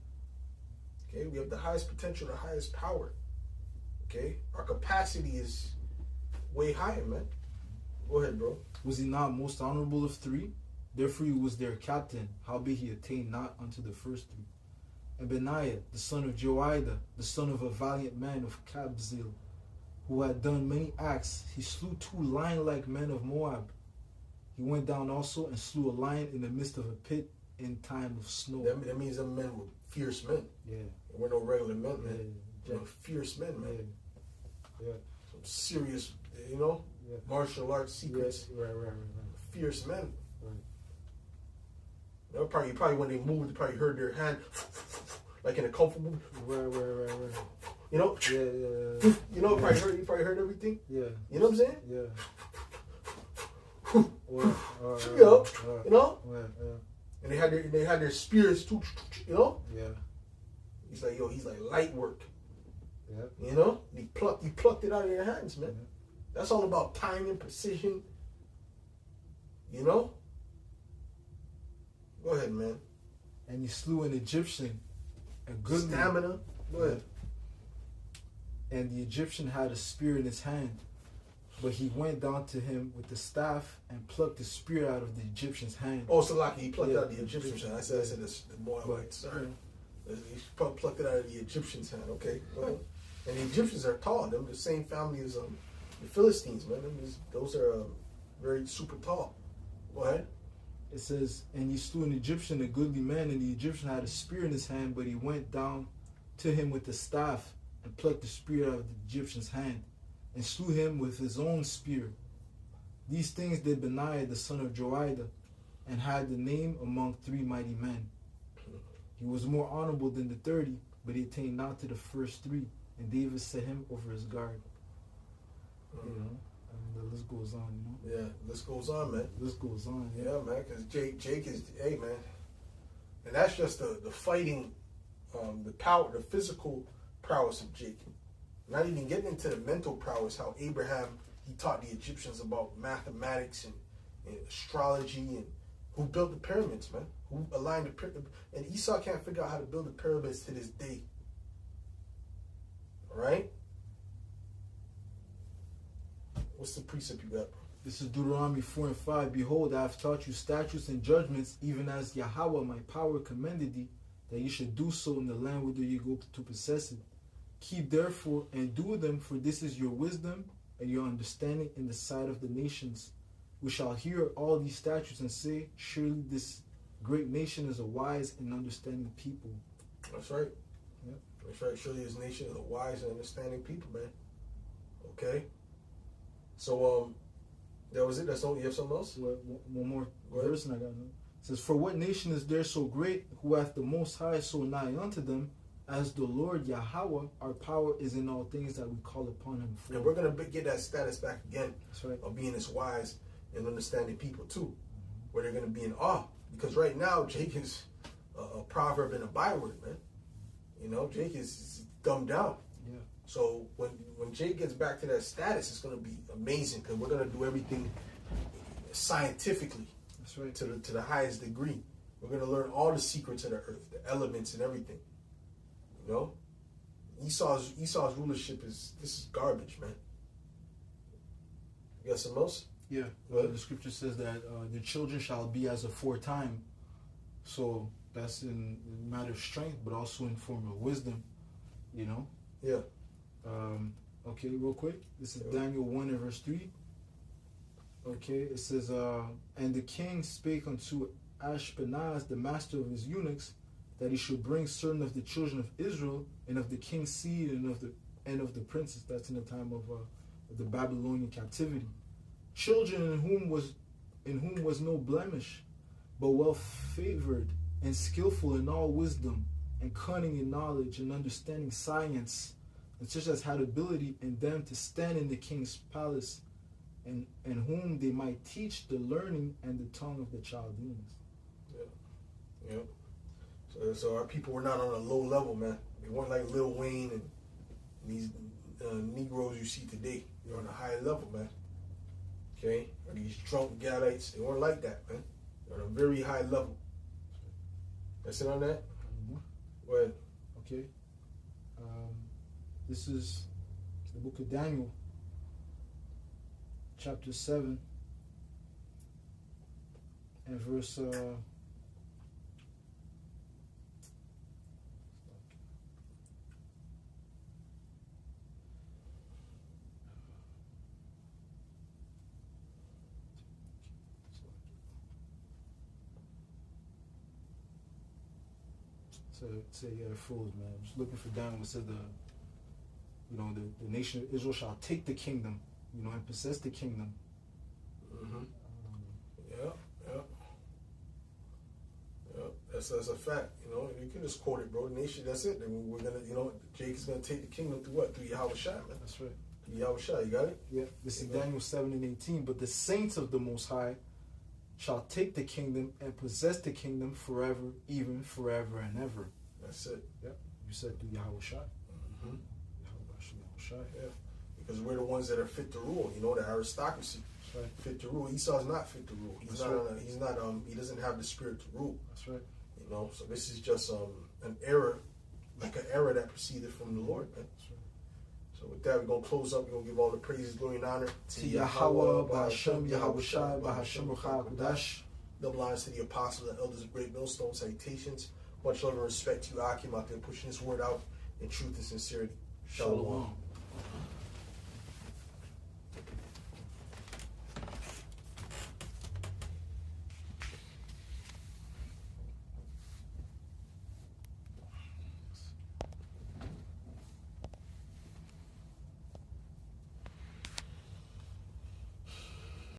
Okay, we have the highest potential, the highest power. Okay, our capacity is way higher, man. Go ahead, bro. Was he not most honorable of 3? Therefore he was their captain, howbeit he attained not unto the first 3. And Benaiah, the son of Joiada, the son of a valiant man of Kabzeel, who had done many acts, he slew 2 lion-like men of Moab. He went down also and slew a lion in the midst of a pit in time of snow. That means them men were fierce men. Yeah. We're no regular men, man. Yeah. We're fierce men, man. Yeah. Some serious, you know, martial arts secrets. Right. Fierce men. Right. You know, probably when they moved, they probably heard their hand, like in a kung fu movie. Right. You know? Yeah. You know, you probably heard everything. Yeah. You know what I'm saying? Yeah. You know? Yeah. And they had their spears too, you know? Yeah. He's like light work. Yeah. You know? He plucked it out of their hands, man. Yeah. That's all about timing, precision. You know? Go ahead, man. And he slew an Egyptian, a good Stamina. Go ahead. And the Egyptian had a spear in his hand, but he went down to him with the staff and plucked the spear out of the Egyptian's hand. Oh, Salaki, he plucked out the Egyptian's hand. I said this, the Moabite. Sorry. He plucked it out of the Egyptian's hand. Okay. Well, and the Egyptians are tall. They're the same family as the Philistines, man. Those are very super tall. Go ahead. It says, and he slew an Egyptian, a goodly man, and the Egyptian had a spear in his hand, but he went down to him with the staff and plucked the spear out of the Egyptian's hand and slew him with his own spear. These things did Benaiah the son of Joiada, and had the name among 3 mighty men. He was more honorable than the 30, but he attained not to the first 3, and David set him over his guard. You know, and the list goes on, you know. Yeah, list goes on, man. List goes on. Yeah, man, because Jake is, hey, man. And that's just the fighting, the power, the physical prowess of Jake. Not even getting into the mental prowess, how Abraham, he taught the Egyptians about mathematics and astrology, and who built the pyramids, man. Who aligned the pyramids. And Esau can't figure out how to build the pyramids to this day. All right? What's the precept you got, bro? This is Deuteronomy 4 and 5. Behold, I have taught you statutes and judgments, even as Yahweh my power commanded thee, that you should do so in the land whither you go to possess it, Keep therefore and do them, for this is your wisdom and your understanding in the sight of the nations. We shall hear all these statutes and say, surely this great nation is a wise and understanding people. That's right. Yep. That's right. Surely this nation is a wise and understanding people, man. Okay. So that was it. That's all. You have something else? One more verse, and I got it. It says, for what nation is there so great, who hath the Most High so nigh unto them, as the Lord Yahweh, our power is in all things that we call upon him for. And we're going to get that status back again. That's right. Of being this wise and understanding people too, where they're going to be in awe. Because right now, Jake is a proverb and a byword, man. You know, Jake is dumbed down. Yeah. So when Jake gets back to that status, it's going to be amazing because we're going to do everything scientifically. That's right. To the highest degree. We're going to learn all the secrets of the earth, the elements and everything. You know, Esau's rulership is garbage, man. You got something else? Yeah. Well, the scripture says that the children shall be as aforetime. So that's in the matter of strength, but also in form of wisdom. You know. Yeah. Okay, real quick. This is Daniel 1 and verse 3. Okay, it says, and the king spake unto Ashpenaz, the master of his eunuchs, that he should bring certain of the children of Israel and of the king's seed and of the princes. That's in the time of the Babylonian captivity. Children in whom was no blemish, but well favored and skillful in all wisdom and cunning in knowledge and understanding science, and such as had ability in them to stand in the king's palace, and whom they might teach the learning and the tongue of the Chaldeans. Yeah. So our people were not on a low level, man. They weren't like Lil Wayne and these Negroes you see today. They're on a high level, man. Okay? Or these drunk Galites, they weren't like that, man. They're on a very high level. That's it on that? Mm-hmm. Go ahead. Okay. This is the book of Daniel, chapter 7, and verse... Say yeah, fools, man. I'm just looking for Daniel. It said the nation of Israel shall take the kingdom, and possess the kingdom. Mm-hmm. Yeah. That's a fact. You can just quote it, bro. The nation. That's it. Then we're gonna, Jake is gonna take the kingdom through what? Through Yahweh Shai, man. That's right. Through Yahweh Shai. You got it? Yeah. This is Daniel 7 and 18. But the saints of the Most High shall take the kingdom and possess the kingdom forever, even forever and ever. That's it. Yep. You said through Yahweh Shai. Mm-hmm. Yahweh Shai. Yeah. Because we're the ones that are fit to rule. The aristocracy. That's right. Fit to rule. Esau's not fit to rule. He doesn't have the spirit to rule. That's right. So this is just an error, like an error that proceeded from the Lord, man. That's right. So with that, we're gonna close up. We're gonna give all the praises, glory, and honor to Yahweh, Ba'Hashem, Yahweh Shai, Ba'Hashem Ruach HaKodesh. Double honors to the apostles and elders of Great Millstone. Salutations. Much love and respect to you, Akim, out there pushing this word out in truth and sincerity. Shalom.